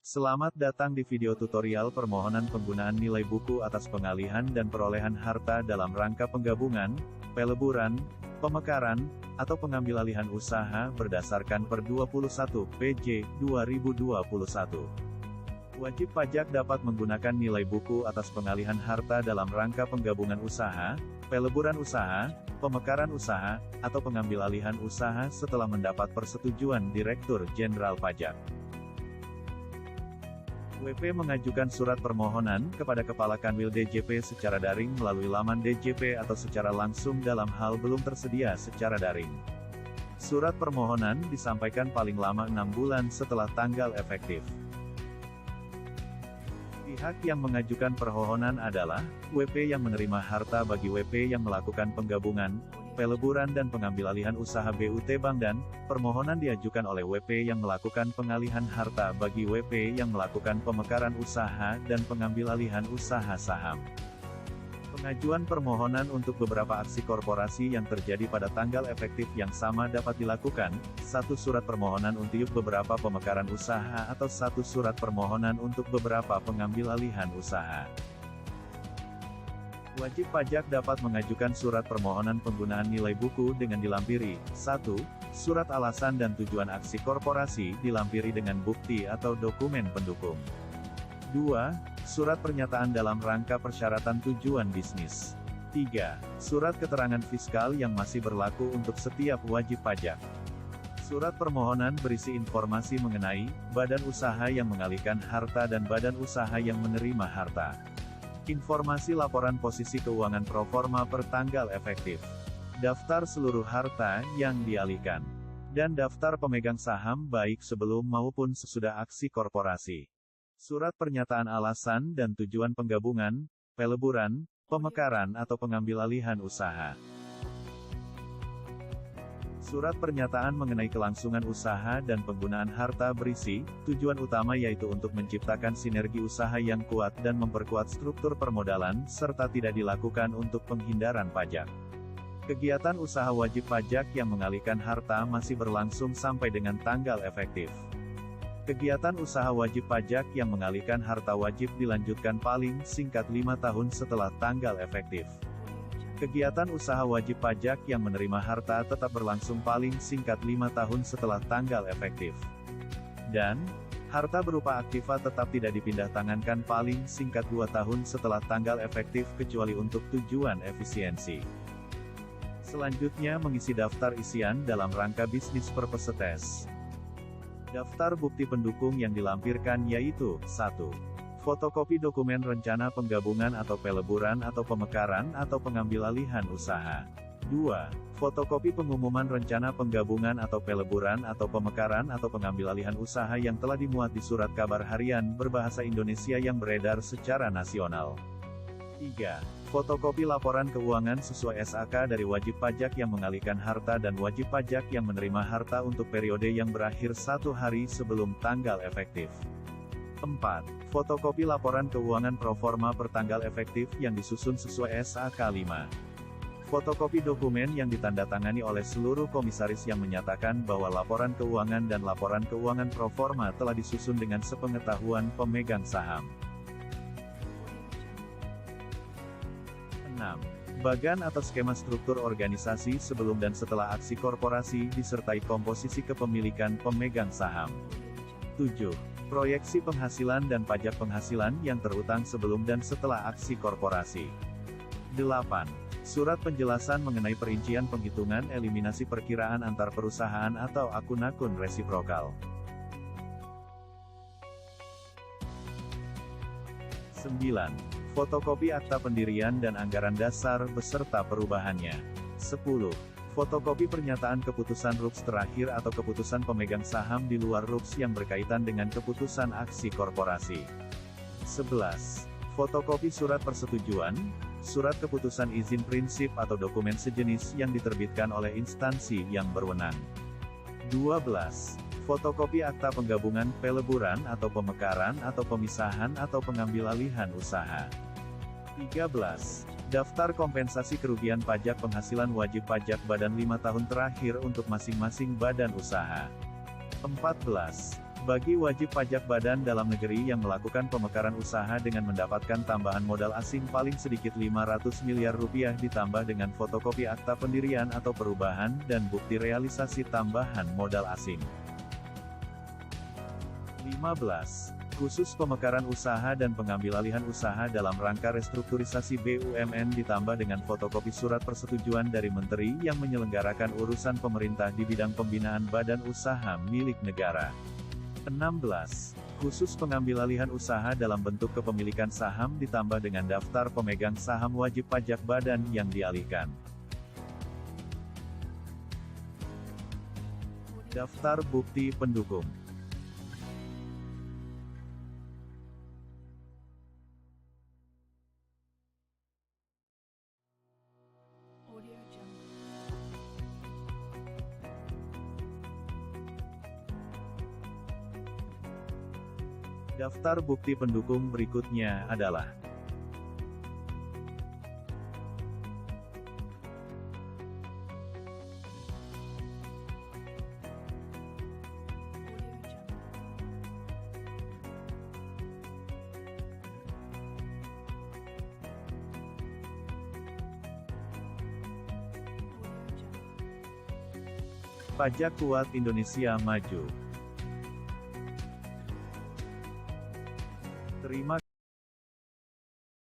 Selamat datang di video tutorial permohonan penggunaan nilai buku atas pengalihan dan perolehan harta dalam rangka penggabungan, peleburan, pemekaran, atau pengambilalihan usaha berdasarkan per 21 PJ 2021. Wajib pajak dapat menggunakan nilai buku atas pengalihan harta dalam rangka penggabungan usaha, peleburan usaha, pemekaran usaha, atau pengambilalihan usaha setelah mendapat persetujuan Direktur Jenderal Pajak. WP mengajukan surat permohonan kepada Kepala Kanwil DJP secara daring melalui laman DJP atau secara langsung dalam hal belum tersedia secara daring. Surat permohonan disampaikan paling lama 6 bulan setelah tanggal efektif. Pihak yang mengajukan permohonan adalah WP yang menerima harta bagi WP yang melakukan penggabungan, peleburan dan pengambilalihan usaha BUT Bank, dan permohonan diajukan oleh WP yang melakukan pengalihan harta bagi WP yang melakukan pemekaran usaha dan pengambilalihan usaha saham. Pengajuan permohonan untuk beberapa aksi korporasi yang terjadi pada tanggal efektif yang sama dapat dilakukan, 1 surat permohonan untuk beberapa pemekaran usaha atau 1 surat permohonan untuk beberapa pengambilalihan usaha. Wajib pajak dapat mengajukan surat permohonan penggunaan nilai buku dengan dilampiri, 1. Surat alasan dan tujuan aksi korporasi dilampiri dengan bukti atau dokumen pendukung. 2. Surat pernyataan dalam rangka persyaratan tujuan bisnis. 3. Surat keterangan fiskal yang masih berlaku untuk setiap wajib pajak. Surat permohonan berisi informasi mengenai badan usaha yang mengalihkan harta dan badan usaha yang menerima harta. Informasi laporan posisi keuangan proforma per tanggal efektif. Daftar seluruh harta yang dialihkan. Dan daftar pemegang saham baik sebelum maupun sesudah aksi korporasi. Surat pernyataan alasan dan tujuan penggabungan, peleburan, pemekaran atau pengambilalihan usaha. Surat pernyataan mengenai kelangsungan usaha dan penggunaan harta berisi, tujuan utama yaitu untuk menciptakan sinergi usaha yang kuat dan memperkuat struktur permodalan, serta tidak dilakukan untuk penghindaran pajak. Kegiatan usaha wajib pajak yang mengalihkan harta masih berlangsung sampai dengan tanggal efektif. Kegiatan usaha wajib pajak yang mengalihkan harta wajib dilanjutkan paling singkat 5 tahun setelah tanggal efektif. Kegiatan usaha wajib pajak yang menerima harta tetap berlangsung paling singkat 5 tahun setelah tanggal efektif. Dan, harta berupa aktiva tetap tidak dipindah tangankan paling singkat 2 tahun setelah tanggal efektif kecuali untuk tujuan efisiensi. Selanjutnya mengisi daftar isian dalam rangka bisnis purpose test. Daftar bukti pendukung yang dilampirkan yaitu, 1. Fotokopi dokumen rencana penggabungan atau peleburan atau pemekaran atau pengambilalihan usaha. 2. Fotokopi pengumuman rencana penggabungan atau peleburan atau pemekaran atau pengambilalihan usaha yang telah dimuat di surat kabar harian berbahasa Indonesia yang beredar secara nasional. 3. Fotokopi laporan keuangan sesuai SAK dari wajib pajak yang mengalihkan harta dan wajib pajak yang menerima harta untuk periode yang berakhir 1 hari sebelum tanggal efektif. 4. Fotokopi laporan keuangan proforma per tanggal efektif yang disusun sesuai SAK 5. Fotokopi dokumen yang ditandatangani oleh seluruh komisaris yang menyatakan bahwa laporan keuangan dan laporan keuangan proforma telah disusun dengan sepengetahuan pemegang saham. 6. Bagan atau skema struktur organisasi sebelum dan setelah aksi korporasi disertai komposisi kepemilikan pemegang saham. 7. Proyeksi penghasilan dan pajak penghasilan yang terutang sebelum dan setelah aksi korporasi. 8. Surat penjelasan mengenai perincian penghitungan eliminasi perkiraan antar perusahaan atau akun-akun resiprokal. 9. Fotokopi akta pendirian dan anggaran dasar beserta perubahannya. 10. Fotokopi pernyataan keputusan RUPS terakhir atau keputusan pemegang saham di luar RUPS yang berkaitan dengan keputusan aksi korporasi. 11. Fotokopi surat persetujuan, surat keputusan izin prinsip atau dokumen sejenis yang diterbitkan oleh instansi yang berwenang. 12. Fotokopi akta penggabungan, peleburan atau pemekaran atau pemisahan atau pengambilalihan usaha. 13. Daftar kompensasi kerugian pajak penghasilan wajib pajak badan 5 tahun terakhir untuk masing-masing badan usaha. 14. Bagi wajib pajak badan dalam negeri yang melakukan pemekaran usaha dengan mendapatkan tambahan modal asing paling sedikit 500 miliar rupiah ditambah dengan fotokopi akta pendirian atau perubahan dan bukti realisasi tambahan modal asing. 15. Khusus pemekaran usaha dan pengambilalihan usaha dalam rangka restrukturisasi BUMN ditambah dengan fotokopi surat persetujuan dari menteri yang menyelenggarakan urusan pemerintah di bidang pembinaan badan usaha milik negara. 16. Khusus pengambilalihan usaha dalam bentuk kepemilikan saham ditambah dengan daftar pemegang saham wajib pajak badan yang dialihkan. Daftar bukti pendukung. Daftar bukti pendukung berikutnya adalah Pajak Kuat Indonesia Maju. Terima